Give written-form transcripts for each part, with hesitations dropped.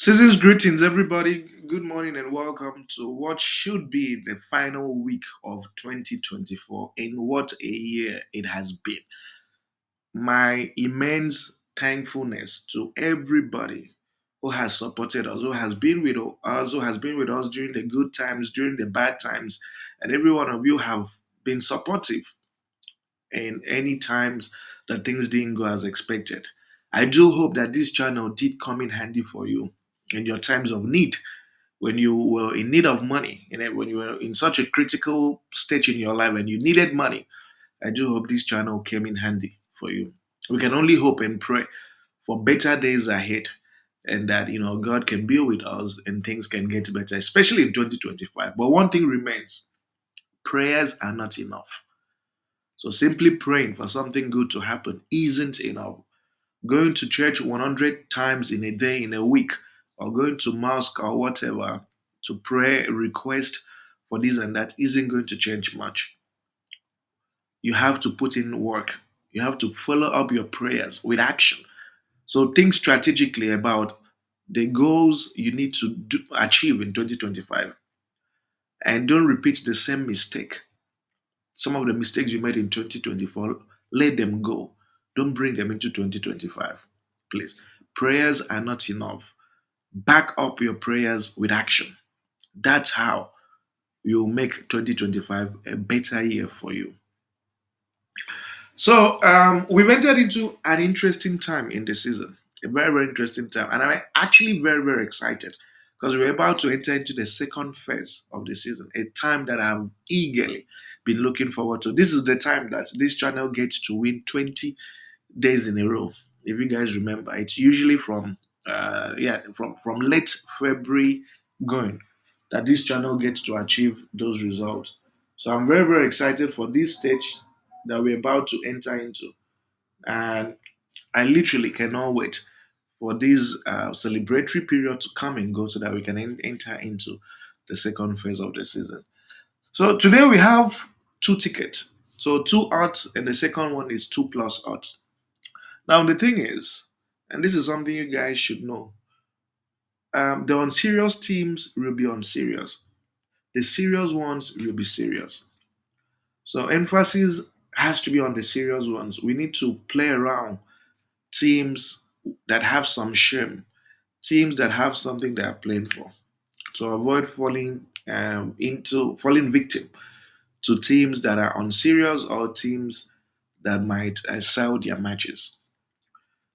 Season's greetings, everybody. Good morning and welcome to what should be the final week of 2024. In what a year it has been. My immense thankfulness to everybody who has supported us, who has been with us, who has been with us during the good times, during the bad times, and every one of you have been supportive in any times that things didn't go as expected. I do hope that this channel did come in handy for you in your times of need when you were in need of money, when you were in such a critical stage in your life and you needed money. I do hope this channel came in handy for you. We can only hope and pray for better days ahead and that God can be with us and things can get better, especially in 2025. But one thing remains, prayers are not enough. So simply praying for something good to happen isn't enough. Going to church 100 times in a day, in a week, or going to mosque or whatever to pray, request for this and that isn't going to change much. You have to put in work. You have to follow up your prayers with action. So think strategically about the goals you need to achieve in 2025 and don't repeat the same mistake. Some of the mistakes you made in 2024, let them go. Don't bring them into 2025. Please. Prayers are not enough. Back up your prayers with action. That's how you'll make 2025 a better year for you. So we've entered into an interesting time in the season, a very, very interesting time. And I'm actually very, very excited because we're about to enter into the second phase of the season, a time that I've eagerly been looking forward to. This is the time that this channel gets to win 20 days in a row. If you guys remember, it's usually from late February going that this channel gets to achieve those results. So I'm very, very excited for this stage that we're about to enter into, and I literally cannot wait for this celebratory period to come and go so that we can enter into the second phase of the season. So today we have two tickets. So two odds, and the second one is two plus odds. Now the thing is, and this is something you guys should know, the unserious teams will be unserious. The serious ones will be serious. So emphasis has to be on the serious ones. We need to play around teams that have some shame, teams that have something they are playing for, to avoid falling victim to teams that are unserious or teams that might sell their matches.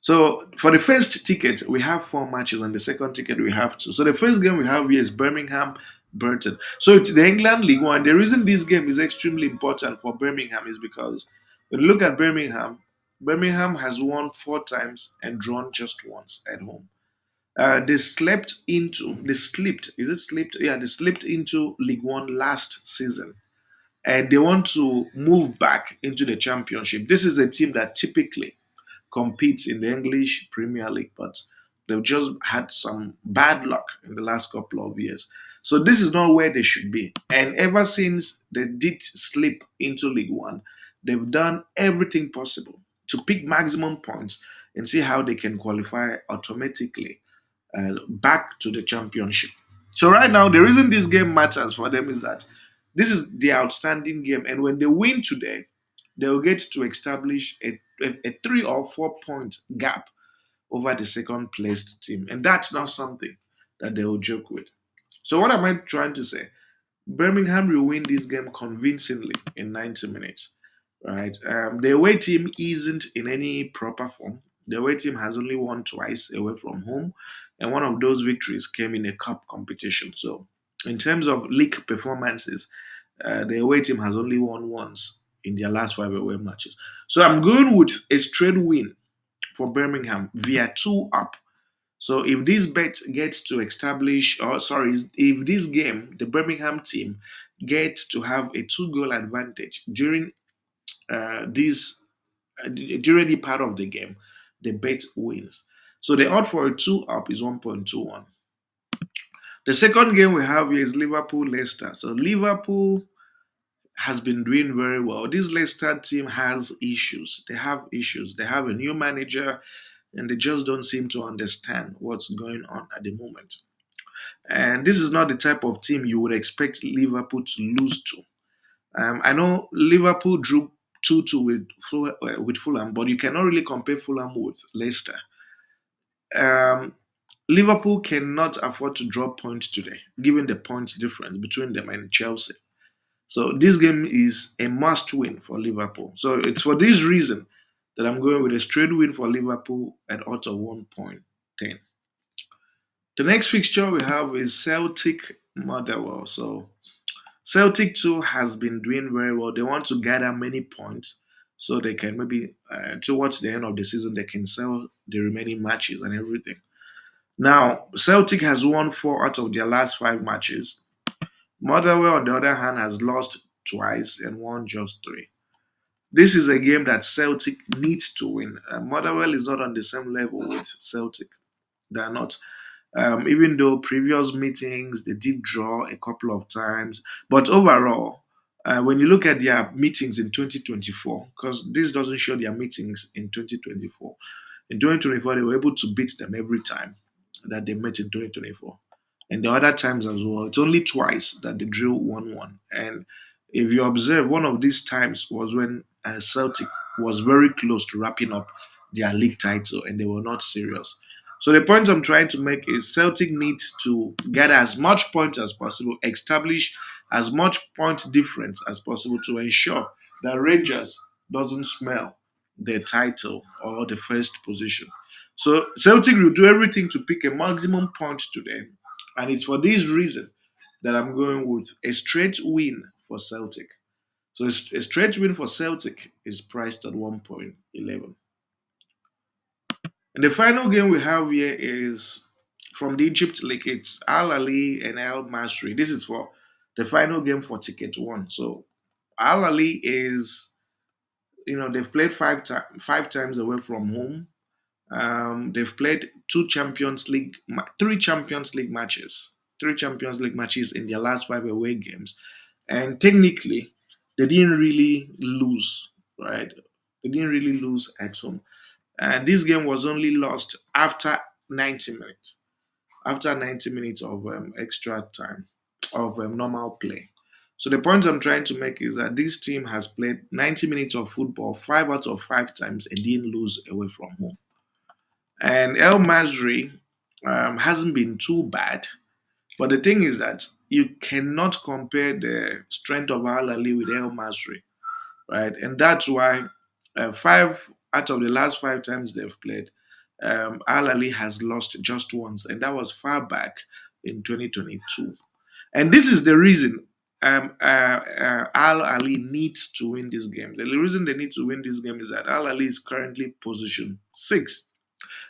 So for the first ticket, we have four matches, and the second ticket we have two. So the first game we have here is Birmingham Burton. So it's the England League One. The reason this game is extremely important for Birmingham is because when you look at Birmingham, Birmingham has won four times and drawn just once at home. They slipped, is it slipped? Yeah, they slipped into League One last season and they want to move back into the championship. This is a team that typically competes in the English Premier League, but they've just had some bad luck in the last couple of years. So this is not where they should be. And ever since they did slip into League One, they've done everything possible to pick maximum points and see how they can qualify automatically back to the championship. So right now, the reason this game matters for them is that this is the outstanding game, and when they win today, they will get to establish a 3 or 4 point gap over the second placed team, and that's not something that they will joke with. So what am I trying to say? Birmingham will win this game convincingly in 90 minutes. Right? The away team isn't in any proper form. The away team has only won twice away from home, and one of those victories came in a cup competition. So, in terms of league performances, the away team has only won once in their last five away matches. So, I'm going with a straight win for Birmingham via two up. So if this bet gets to establish, or sorry, if this game, the Birmingham team gets to have a two-goal advantage this during the part of the game, the bet wins. So the odd for a two up is 1.21. The second game we have here is Liverpool Leicester. So Liverpool has been doing very well. This Leicester team has issues. They have issues. They have a new manager. and they just don't seem to understand what's going on at the moment. And this is not the type of team you would expect Liverpool to lose to. I know Liverpool drew 2-2 with Fulham, but you cannot really compare Fulham with Leicester. Um, Liverpool cannot afford to drop points today, given the points difference between them and Chelsea. So this game is a must win for Liverpool. So it's for this reason that I'm going with a straight win for Liverpool at odds of 1.10. The next fixture we have is Celtic Motherwell. So Celtic too has been doing very well. They want to gather many points so they can maybe towards the end of the season they can sell the remaining matches and everything. Now Celtic has won 4 out of their last 5 matches. Motherwell, on the other hand, has lost twice and won just 3. This is a game that Celtic needs to win. Motherwell is not on the same level with Celtic. They are not. Even though previous meetings they did draw a couple of times, but overall, when you look at their meetings in 2024, because this doesn't show their meetings in 2024, in 2024 they were able to beat them every time that they met in 2024, and the other times as well. It's only twice that they drew 1-1, and if you observe, one of these times was when Celtic was very close to wrapping up their league title, and they were not serious. So the point I'm trying to make is Celtic needs to get as much points as possible, establish as much point difference as possible to ensure that Rangers doesn't smell the title or the first position. So Celtic will do everything to pick a maximum point today, and it's for this reason that I'm going with a straight win for Celtic. So a straight win for Celtic is priced at 1.11. And the final game we have here is from the Egypt League. It's Ahli and Al Masri. This is for the final game for ticket one. So Ahli is, they've played 5 times away from home. They've played 3 Champions League matches in their last 5 away games, and technically, they didn't really lose, right? They didn't really lose at home. And this game was only lost after 90 minutes, after 90 minutes of extra time of normal play. So the point I'm trying to make is that this team has played 90 minutes of football 5 out of 5 times and didn't lose away from home. And El Masri hasn't been too bad, but the thing is that you cannot compare the strength of Al Ali with El Masri, right? And that's why 5 out of the last 5 times they've played, Al Ali has lost just once, and that was far back in 2022. And this is the reason Al Ali needs to win this game. The reason they need to win this game is that Al Ali is currently position 6.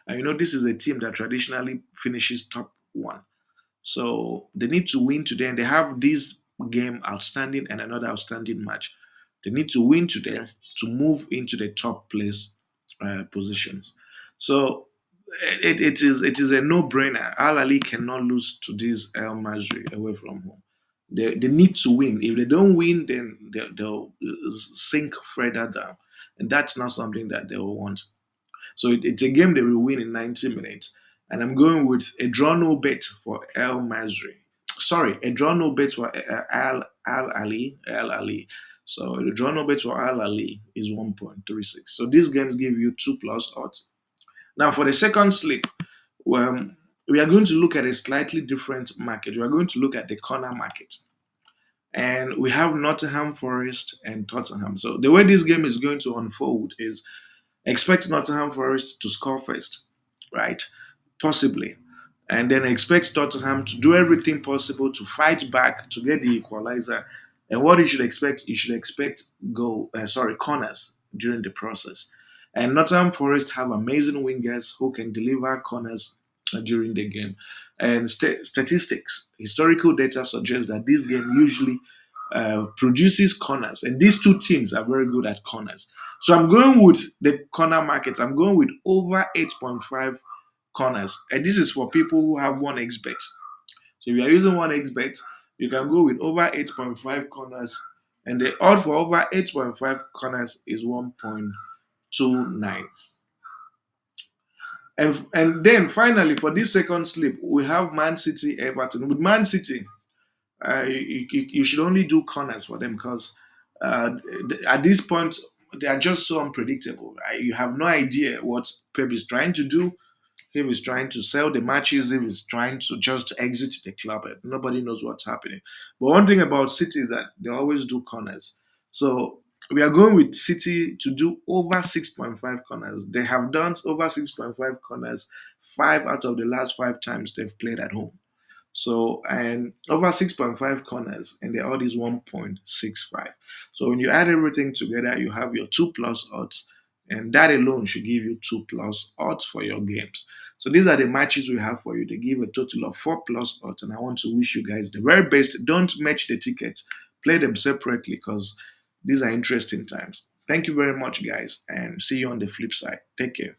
And this is a team that traditionally finishes top 1. So they need to win today, and they have this game outstanding and another outstanding match. They need to win today to move into the top place positions. So it is a no-brainer. Al Ali cannot lose to this El Masri away from home. They need to win. If they don't win, then they'll sink further down, and that's not something that they will want. So it's a game they will win in 90 minutes. And I'm going with a draw no bet for El Masri. Sorry, a draw no bet for Al Ali. Al Ali. So the draw no bet for Al Ali is 1.36. So these games give you 2 plus odds. Now for the second slip, well, we are going to look at a slightly different market. We are going to look at the corner market. And we have Nottingham Forest and Tottenham. So the way this game is going to unfold is expect Nottingham Forest to score first, right? Possibly. And then expect Tottenham to do everything possible to fight back to get the equalizer. And what you should expect corners during the process. And Nottingham Forest have amazing wingers who can deliver corners during the game. And statistics, historical data suggests that this game usually produces corners, and these two teams are very good at corners. So I'm going with the corner market. I'm going with over 8.5 corners, and this is for people who have 1xbet. So if you are using 1xbet, you can go with over 8.5 corners, and the odd for over 8.5 corners is 1.29. And then finally for this second slip, we have Man City, Everton. With Man City, you should only do corners for them because at this point they are just so unpredictable. You have no idea what Pep is trying to do. If he's trying to sell the matches, if he's trying to just exit the club, nobody knows what's happening. But one thing about City is that they always do corners. So we are going with City to do over 6.5 corners. They have done over 6.5 corners 5 out of the last 5 times they've played at home. So, and over 6.5 corners, and the odd is 1.65. So, when you add everything together, you have your 2 plus odds, and that alone should give you 2 plus odds for your games. So, these are the matches we have for you. They give a total of 4 plus odds, and I want to wish you guys the very best. Don't match the tickets, play them separately because these are interesting times. Thank you very much, guys, and see you on the flip side. Take care.